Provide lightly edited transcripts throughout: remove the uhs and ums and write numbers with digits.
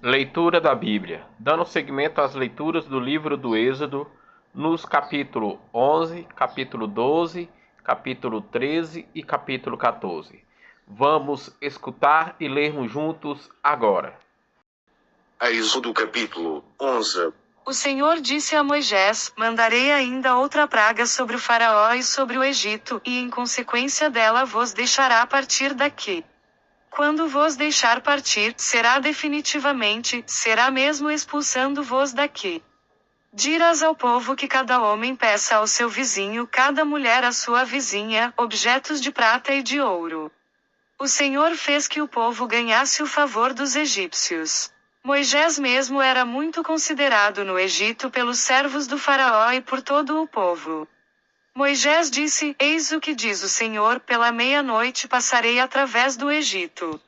Leitura da Bíblia. Dando seguimento às leituras do livro do Êxodo, nos capítulo 11, capítulo 12, capítulo 13 e capítulo 14. Vamos escutar e lermos juntos agora. Êxodo capítulo 11. O Senhor disse a Moisés: Mandarei ainda outra praga sobre o Faraó e sobre o Egito, e em consequência dela vos deixará partir daqui. Quando vos deixar partir, será definitivamente, será mesmo expulsando-vos daqui. Dirás ao povo que cada homem peça ao seu vizinho, cada mulher à sua vizinha, objetos de prata e de ouro. O Senhor fez que o povo ganhasse o favor dos egípcios. Moisés mesmo era muito considerado no Egito pelos servos do Faraó e por todo o povo. Moisés disse: Eis o que diz o Senhor: pela meia-noite passarei através do Egito.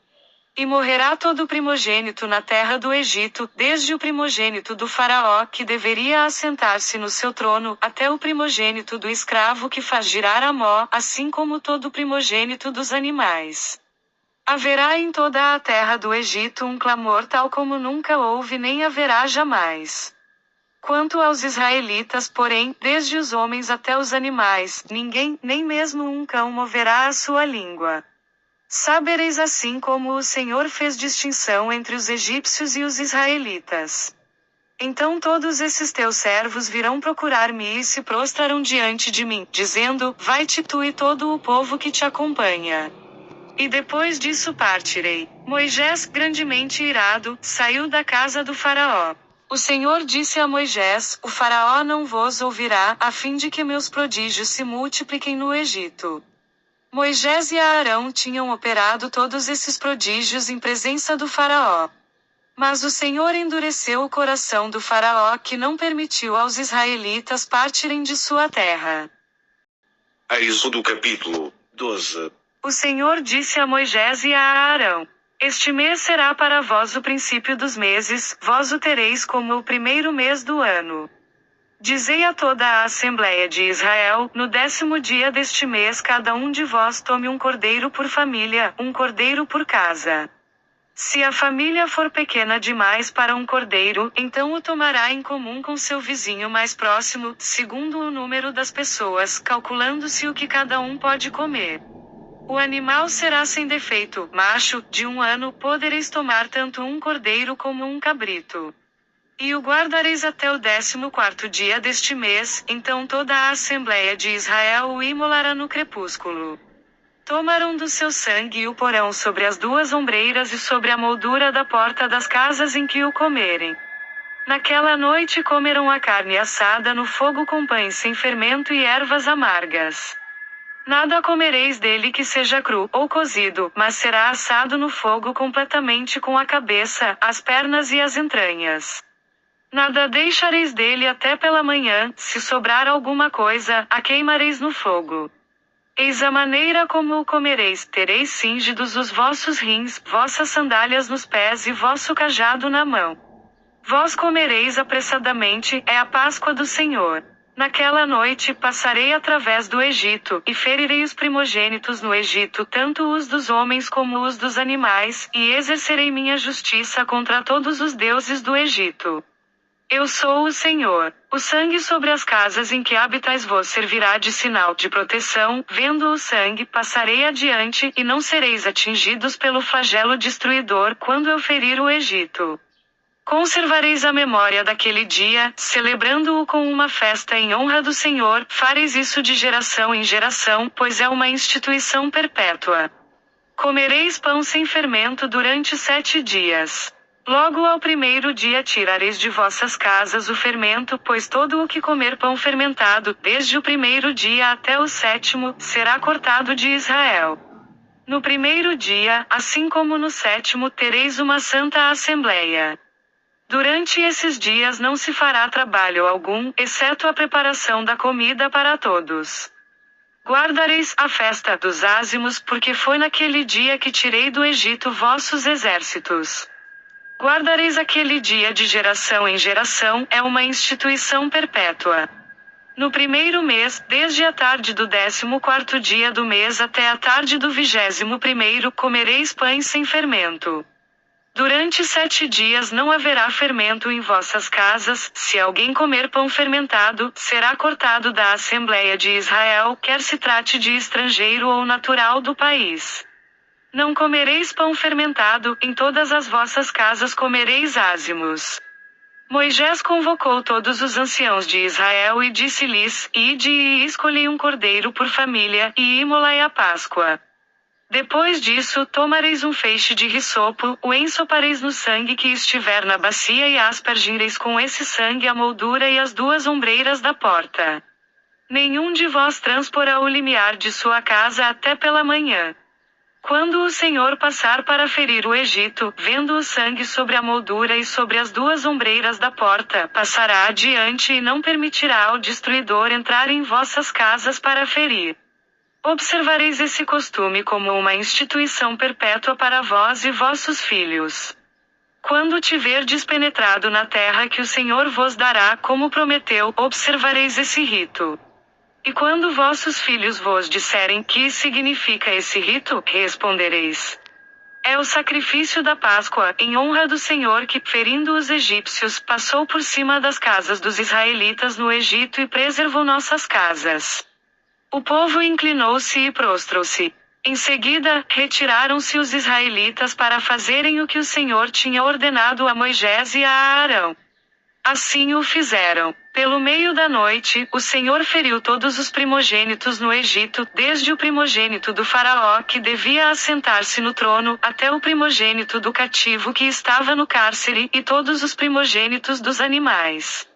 E morrerá todo o primogênito na terra do Egito, desde o primogênito do Faraó que deveria assentar-se no seu trono, até o primogênito do escravo que faz girar a mó, assim como todo o primogênito dos animais. Haverá em toda a terra do Egito um clamor tal como nunca houve nem haverá jamais. Quanto aos israelitas, porém, desde os homens até os animais, ninguém, nem mesmo um cão moverá a sua língua. Sabereis assim como o Senhor fez distinção entre os egípcios e os israelitas. Então todos esses teus servos virão procurar-me e se prostrarão diante de mim, dizendo: Vai-te tu e todo o povo que te acompanha. E depois disso partirei. Moisés, grandemente irado, saiu da casa do Faraó. O Senhor disse a Moisés: O Faraó não vos ouvirá, a fim de que meus prodígios se multipliquem no Egito. Moisés e Arão tinham operado todos esses prodígios em presença do Faraó. Mas o Senhor endureceu o coração do Faraó, que não permitiu aos israelitas partirem de sua terra. Êxodo capítulo 12. O Senhor disse a Moisés e a Arão: Este mês será para vós o princípio dos meses, vós o tereis como o primeiro mês do ano. Dizei a toda a Assembleia de Israel: no 10º dia deste mês cada um de vós tome um cordeiro por família, um cordeiro por casa. Se a família for pequena demais para um cordeiro, então o tomará em comum com seu vizinho mais próximo, segundo o número das pessoas, calculando-se o que cada um pode comer. O animal será sem defeito, macho, de 1 ano, podereis tomar tanto um cordeiro como um cabrito. E o guardareis até o 14º dia deste mês, então toda a Assembleia de Israel o imolará no crepúsculo. Tomarão do seu sangue e o porão sobre as 2 ombreiras e sobre a moldura da porta das casas em que o comerem. Naquela noite comerão a carne assada no fogo com pães sem fermento e ervas amargas. Nada comereis dele que seja cru ou cozido, mas será assado no fogo completamente com a cabeça, as pernas e as entranhas. Nada deixareis dele até pela manhã, se sobrar alguma coisa, a queimareis no fogo. Eis a maneira como o comereis: tereis cingidos os vossos rins, vossas sandálias nos pés e vosso cajado na mão. Vós comereis apressadamente, é a Páscoa do Senhor. Naquela noite passarei através do Egito, e ferirei os primogênitos no Egito, tanto os dos homens como os dos animais, e exercerei minha justiça contra todos os deuses do Egito. Eu sou o Senhor. O sangue sobre as casas em que habitais vos servirá de sinal de proteção, vendo o sangue passarei adiante, e não sereis atingidos pelo flagelo destruidor quando eu ferir o Egito. Conservareis a memória daquele dia, celebrando-o com uma festa em honra do Senhor, fareis isso de geração em geração, pois é uma instituição perpétua. Comereis pão sem fermento durante 7 dias. Logo ao primeiro dia tirareis de vossas casas o fermento, pois todo o que comer pão fermentado, desde o primeiro dia até o 7º, será cortado de Israel. No primeiro dia, assim como no 7º, tereis uma santa assembleia. Durante esses dias não se fará trabalho algum, exceto a preparação da comida para todos. Guardareis a festa dos ázimos, porque foi naquele dia que tirei do Egito vossos exércitos. Guardareis aquele dia de geração em geração, é uma instituição perpétua. No primeiro mês, desde a tarde do 14º dia do mês até a tarde do 21º, comereis pães sem fermento. Durante 7 dias não haverá fermento em vossas casas, se alguém comer pão fermentado, será cortado da Assembleia de Israel, quer se trate de estrangeiro ou natural do país. Não comereis pão fermentado, em todas as vossas casas comereis ázimos. Moisés convocou todos os anciãos de Israel e disse-lhes: Ide e escolhei um cordeiro por família, e imolai a Páscoa. Depois disso, tomareis um feixe de risopo, o ensopareis no sangue que estiver na bacia e aspergireis com esse sangue a moldura e as 2 ombreiras da porta. Nenhum de vós transporá o limiar de sua casa até pela manhã. Quando o Senhor passar para ferir o Egito, vendo o sangue sobre a moldura e sobre as 2 ombreiras da porta, passará adiante e não permitirá ao destruidor entrar em vossas casas para ferir. Observareis esse costume como uma instituição perpétua para vós e vossos filhos. Quando tiverdes penetrado na terra que o Senhor vos dará como prometeu, observareis esse rito. E quando vossos filhos vos disserem que significa esse rito, respondereis: é o sacrifício da Páscoa, em honra do Senhor que, ferindo os egípcios, passou por cima das casas dos israelitas no Egito e preservou nossas casas. O povo inclinou-se e prostrou-se. Em seguida, retiraram-se os israelitas para fazerem o que o Senhor tinha ordenado a Moisés e a Arão. Assim o fizeram. Pelo meio da noite, o Senhor feriu todos os primogênitos no Egito, desde o primogênito do faraó que devia assentar-se no trono, até o primogênito do cativo que estava no cárcere, e todos os primogênitos dos animais.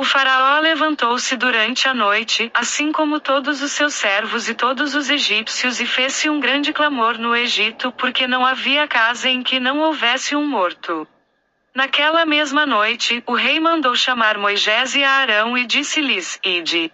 O faraó levantou-se durante a noite, assim como todos os seus servos e todos os egípcios, e fez-se um grande clamor no Egito, porque não havia casa em que não houvesse um morto. Naquela mesma noite, o rei mandou chamar Moisés e Arão e disse-lhes: Ide.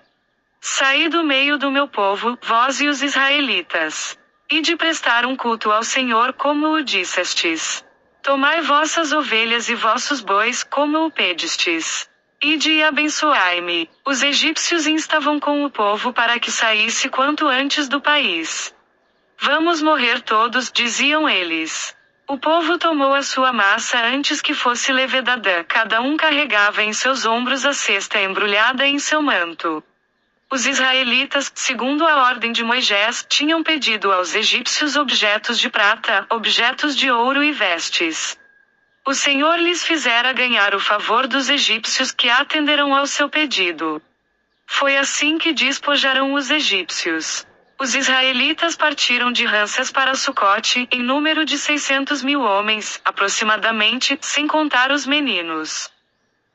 Saí do meio do meu povo, vós e os israelitas. Ide prestar um culto ao Senhor como o dissestes. Tomai vossas ovelhas e vossos bois, como o pedistes. Ide e abençoai-me. Os egípcios instavam com o povo para que saísse quanto antes do país. Vamos morrer todos, diziam eles. O povo tomou a sua massa antes que fosse levedada, cada um carregava em seus ombros a cesta embrulhada em seu manto. Os israelitas, segundo a ordem de Moisés, tinham pedido aos egípcios objetos de prata, objetos de ouro e vestes. O Senhor lhes fizera ganhar o favor dos egípcios que atenderam ao seu pedido. Foi assim que despojaram os egípcios. Os israelitas partiram de Ramsés para Sucote, em número de 600.000 homens, aproximadamente, sem contar os meninos.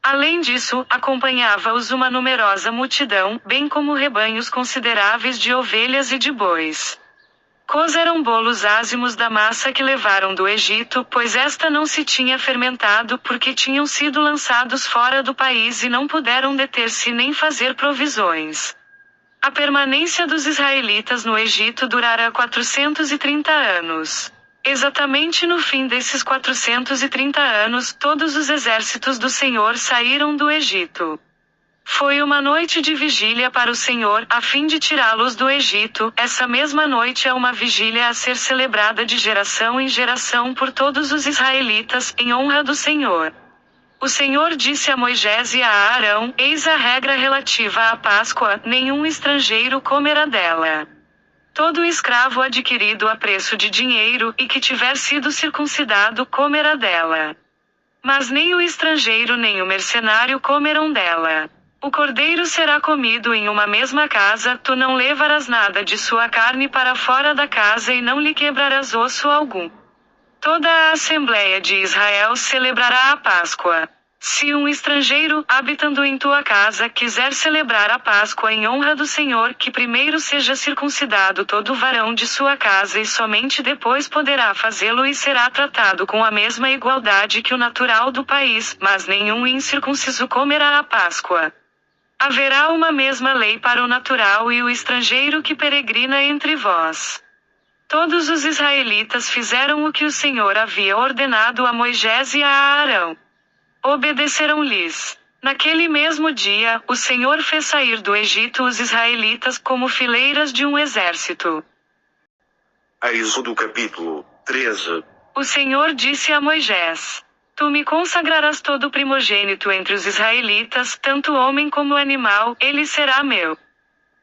Além disso, acompanhava-os uma numerosa multidão, bem como rebanhos consideráveis de ovelhas e de bois. Cozeram bolos ázimos da massa que levaram do Egito, pois esta não se tinha fermentado porque tinham sido lançados fora do país e não puderam deter-se nem fazer provisões. A permanência dos israelitas no Egito durara 430 anos. Exatamente no fim desses 430 anos, todos os exércitos do Senhor saíram do Egito. Foi uma noite de vigília para o Senhor, a fim de tirá-los do Egito. Essa mesma noite é uma vigília a ser celebrada de geração em geração por todos os israelitas, em honra do Senhor. O Senhor disse a Moisés e a Arão: Eis a regra relativa à Páscoa, nenhum estrangeiro comerá dela. Todo escravo adquirido a preço de dinheiro, e que tiver sido circuncidado, comerá dela. Mas nem o estrangeiro nem o mercenário comerão dela. O cordeiro será comido em uma mesma casa, tu não levarás nada de sua carne para fora da casa e não lhe quebrarás osso algum. Toda a Assembleia de Israel celebrará a Páscoa. Se um estrangeiro, habitando em tua casa, quiser celebrar a Páscoa em honra do Senhor, que primeiro seja circuncidado todo varão de sua casa e somente depois poderá fazê-lo e será tratado com a mesma igualdade que o natural do país, mas nenhum incircunciso comerá a Páscoa. Haverá uma mesma lei para o natural e o estrangeiro que peregrina entre vós. Todos os israelitas fizeram o que o Senhor havia ordenado a Moisés e a Arão. Obedeceram-lhes. Naquele mesmo dia, o Senhor fez sair do Egito os israelitas como fileiras de um exército. Êxodo capítulo 13. O Senhor disse a Moisés: Tu me consagrarás todo o primogênito entre os israelitas, tanto homem como animal, ele será meu.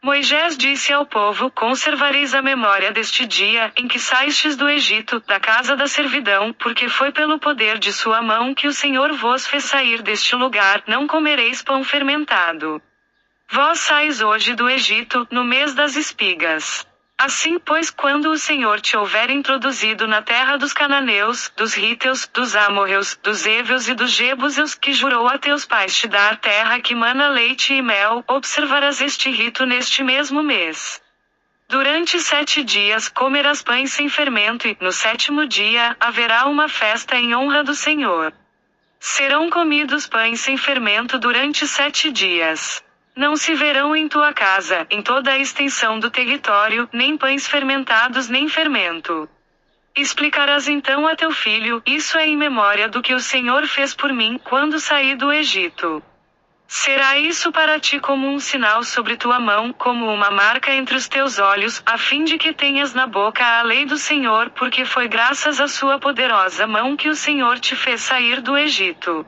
Moisés disse ao povo: Conservareis a memória deste dia em que saístes do Egito, da casa da servidão, porque foi pelo poder de sua mão que o Senhor vos fez sair deste lugar. Não comereis pão fermentado. Vós sais hoje do Egito, no mês das espigas. Assim, pois, quando o Senhor te houver introduzido na terra dos cananeus, dos riteus, dos amorreus, dos évios e dos jebuseus, que jurou a teus pais te dar terra que mana leite e mel, observarás este rito neste mesmo mês. Durante 7 dias comerás pães sem fermento e, no 7º dia, haverá uma festa em honra do Senhor. Serão comidos pães sem fermento durante 7 dias. Não se verão em tua casa, em toda a extensão do território, nem pães fermentados nem fermento. Explicarás então a teu filho: isso é em memória do que o Senhor fez por mim, quando saí do Egito. Será isso para ti como um sinal sobre tua mão, como uma marca entre os teus olhos, a fim de que tenhas na boca a lei do Senhor, porque foi graças à sua poderosa mão que o Senhor te fez sair do Egito.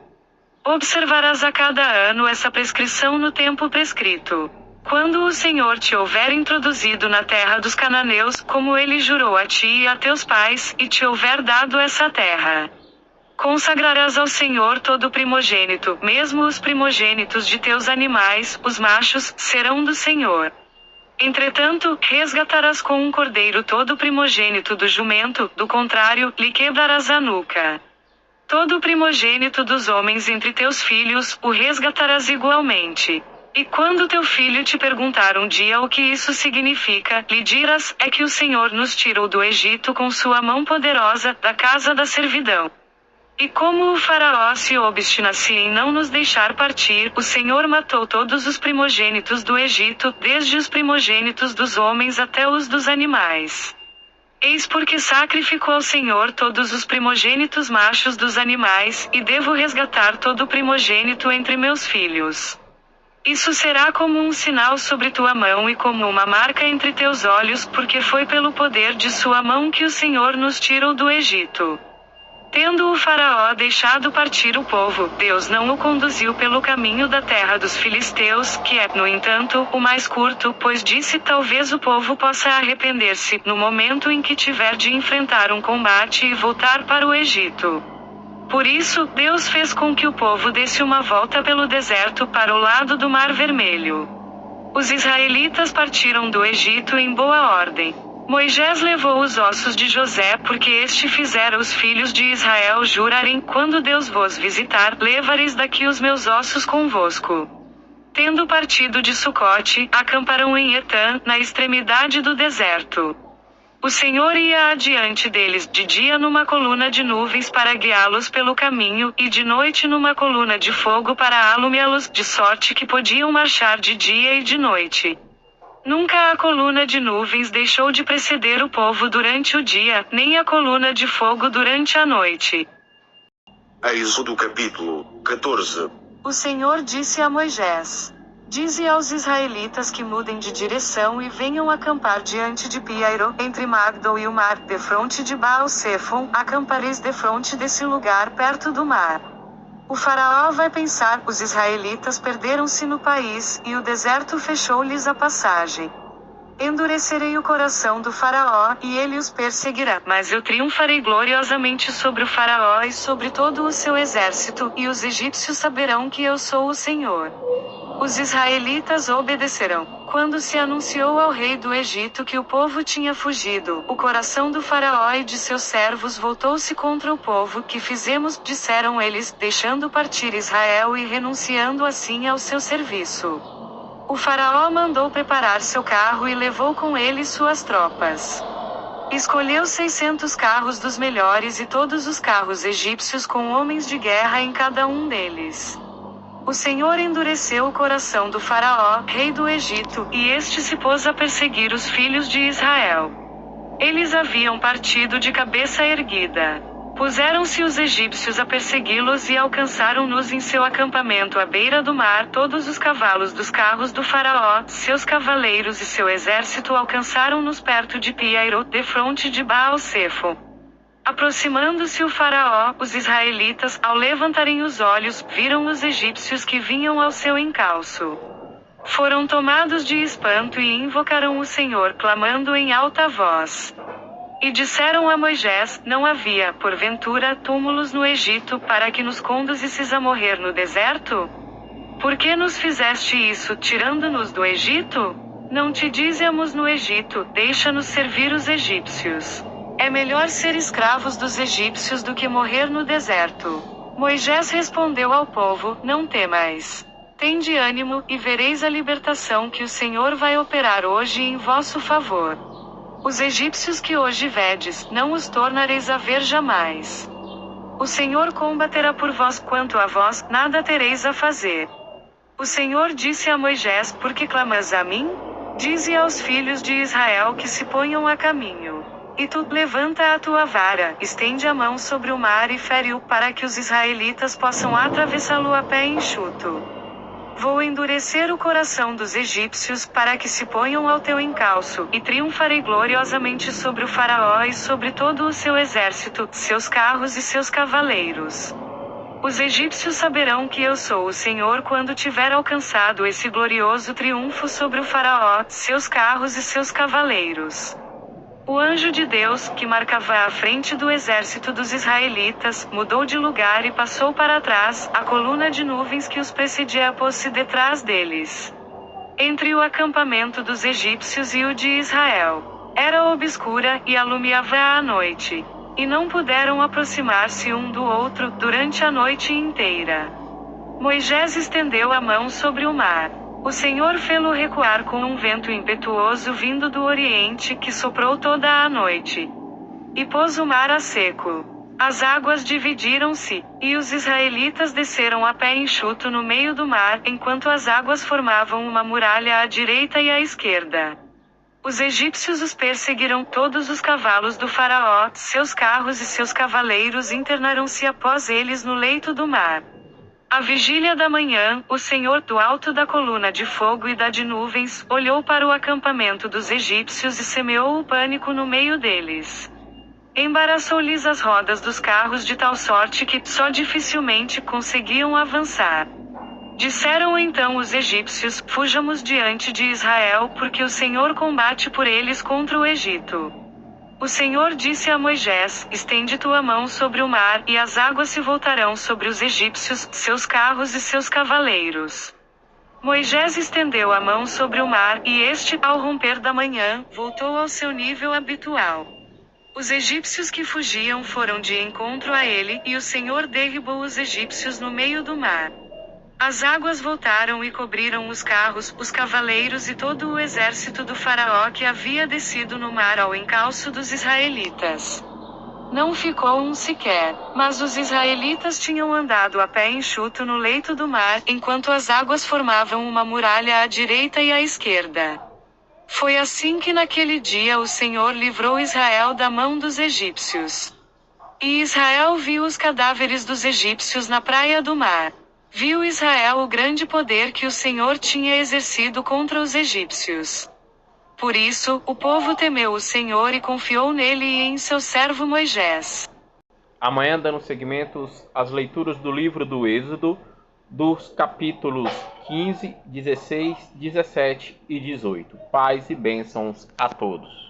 Observarás a cada ano essa prescrição no tempo prescrito. Quando o Senhor te houver introduzido na terra dos cananeus, como ele jurou a ti e a teus pais, e te houver dado essa terra. Consagrarás ao Senhor todo o primogênito, mesmo os primogênitos de teus animais, os machos, serão do Senhor. Entretanto, resgatarás com um cordeiro todo o primogênito do jumento, do contrário, lhe quebrarás a nuca. Todo o primogênito dos homens entre teus filhos, o resgatarás igualmente. E quando teu filho te perguntar um dia o que isso significa, lhe dirás: é que o Senhor nos tirou do Egito com sua mão poderosa, da casa da servidão. E como o faraó se obstinasse em não nos deixar partir, o Senhor matou todos os primogênitos do Egito, desde os primogênitos dos homens até os dos animais. Eis porque sacrificou ao Senhor todos os primogênitos machos dos animais, e devo resgatar todo o primogênito entre meus filhos. Isso será como um sinal sobre tua mão e como uma marca entre teus olhos, porque foi pelo poder de sua mão que o Senhor nos tirou do Egito. Tendo o faraó deixado partir o povo, Deus não o conduziu pelo caminho da terra dos filisteus, que é, no entanto, o mais curto, pois disse: talvez o povo possa arrepender-se, no momento em que tiver de enfrentar um combate e voltar para o Egito. Por isso, Deus fez com que o povo desse uma volta pelo deserto para o lado do Mar Vermelho. Os israelitas partiram do Egito em boa ordem. Moisés levou os ossos de José, porque este fizera os filhos de Israel jurarem: quando Deus vos visitar, levareis daqui os meus ossos convosco. Tendo partido de Sucote, acamparão em Etã, na extremidade do deserto. O Senhor ia adiante deles, de dia numa coluna de nuvens para guiá-los pelo caminho, e de noite numa coluna de fogo para alumiá-los, de sorte que podiam marchar de dia e de noite. Nunca a coluna de nuvens deixou de preceder o povo durante o dia, nem a coluna de fogo durante a noite. Êxodo capítulo 14. O Senhor disse a Moisés: Dize aos israelitas que mudem de direção e venham acampar diante de Piairo, entre Magdol e o mar, defronte de Baal-Sefon, acampareis defronte desse lugar perto do mar. O faraó vai pensar: os israelitas perderam-se no país, e o deserto fechou-lhes a passagem. Endurecerei o coração do faraó, e ele os perseguirá. Mas eu triunfarei gloriosamente sobre o faraó e sobre todo o seu exército, e os egípcios saberão que eu sou o Senhor. Os israelitas obedecerão. Quando se anunciou ao rei do Egito que o povo tinha fugido, o coração do faraó e de seus servos voltou-se contra o povo. Que fizemos, disseram eles, deixando partir Israel e renunciando assim ao seu serviço. O faraó mandou preparar seu carro e levou com ele suas tropas. Escolheu 600 carros dos melhores e todos os carros egípcios com homens de guerra em cada um deles. O Senhor endureceu o coração do faraó, rei do Egito, e este se pôs a perseguir os filhos de Israel. Eles haviam partido de cabeça erguida. Puseram-se os egípcios a persegui-los e alcançaram-nos em seu acampamento à beira do mar. Todos os cavalos dos carros do faraó, seus cavaleiros e seu exército alcançaram-nos perto de Piairo, defronte de Baal-Sefon. Aproximando-se o faraó, os israelitas, ao levantarem os olhos, viram os egípcios que vinham ao seu encalço. Foram tomados de espanto e invocaram o Senhor, clamando em alta voz. E disseram a Moisés: não havia, porventura, túmulos no Egito, para que nos conduzisses a morrer no deserto? Por que nos fizeste isso, tirando-nos do Egito? Não te dizíamos no Egito: deixa-nos servir os egípcios. É melhor ser escravos dos egípcios do que morrer no deserto. Moisés respondeu ao povo: não temais. Tende ânimo, e vereis a libertação que o Senhor vai operar hoje em vosso favor. Os egípcios que hoje vedes, não os tornareis a ver jamais. O Senhor combaterá por vós, quanto a vós, nada tereis a fazer. O Senhor disse a Moisés: por que clamas a mim? Dize aos filhos de Israel que se ponham a caminho. E tu, levanta a tua vara, estende a mão sobre o mar e fere-o, para que os israelitas possam atravessá-lo a pé enxuto. Vou endurecer o coração dos egípcios, para que se ponham ao teu encalço, e triunfarei gloriosamente sobre o faraó e sobre todo o seu exército, seus carros e seus cavaleiros. Os egípcios saberão que eu sou o Senhor quando tiver alcançado esse glorioso triunfo sobre o faraó, seus carros e seus cavaleiros. O anjo de Deus, que marcava a frente do exército dos israelitas, mudou de lugar e passou para trás. A coluna de nuvens que os precedia pôs-se detrás deles, entre o acampamento dos egípcios e o de Israel. Era obscura, e alumiava à noite. E não puderam aproximar-se um do outro, durante a noite inteira. Moisés estendeu a mão sobre o mar. O Senhor fê-lo recuar com um vento impetuoso vindo do oriente, que soprou toda a noite. E pôs o mar a seco. As águas dividiram-se, e os israelitas desceram a pé enxuto no meio do mar, enquanto as águas formavam uma muralha à direita e à esquerda. Os egípcios os perseguiram, todos os cavalos do faraó, seus carros e seus cavaleiros internaram-se após eles no leito do mar. À vigília da manhã, o Senhor, do alto da coluna de fogo e da de nuvens, olhou para o acampamento dos egípcios e semeou o pânico no meio deles. Embaraçou-lhes as rodas dos carros de tal sorte que, só dificilmente, conseguiam avançar. Disseram então os egípcios: fujamos diante de Israel, porque o Senhor combate por eles contra o Egito. O Senhor disse a Moisés: estende tua mão sobre o mar, e as águas se voltarão sobre os egípcios, seus carros e seus cavaleiros. Moisés estendeu a mão sobre o mar, e este, ao romper da manhã, voltou ao seu nível habitual. Os egípcios que fugiam foram de encontro a ele, e o Senhor derribou os egípcios no meio do mar. As águas voltaram e cobriram os carros, os cavaleiros e todo o exército do faraó que havia descido no mar ao encalço dos israelitas. Não ficou um sequer, mas os israelitas tinham andado a pé enxuto no leito do mar, enquanto as águas formavam uma muralha à direita e à esquerda. Foi assim que naquele dia o Senhor livrou Israel da mão dos egípcios. E Israel viu os cadáveres dos egípcios na praia do mar. Viu Israel o grande poder que o Senhor tinha exercido contra os egípcios. Por isso, o povo temeu o Senhor e confiou nele e em seu servo Moisés. Amanhã, dando seguimento às leituras do livro do Êxodo, dos capítulos 15, 16, 17 e 18. Paz e bênçãos a todos.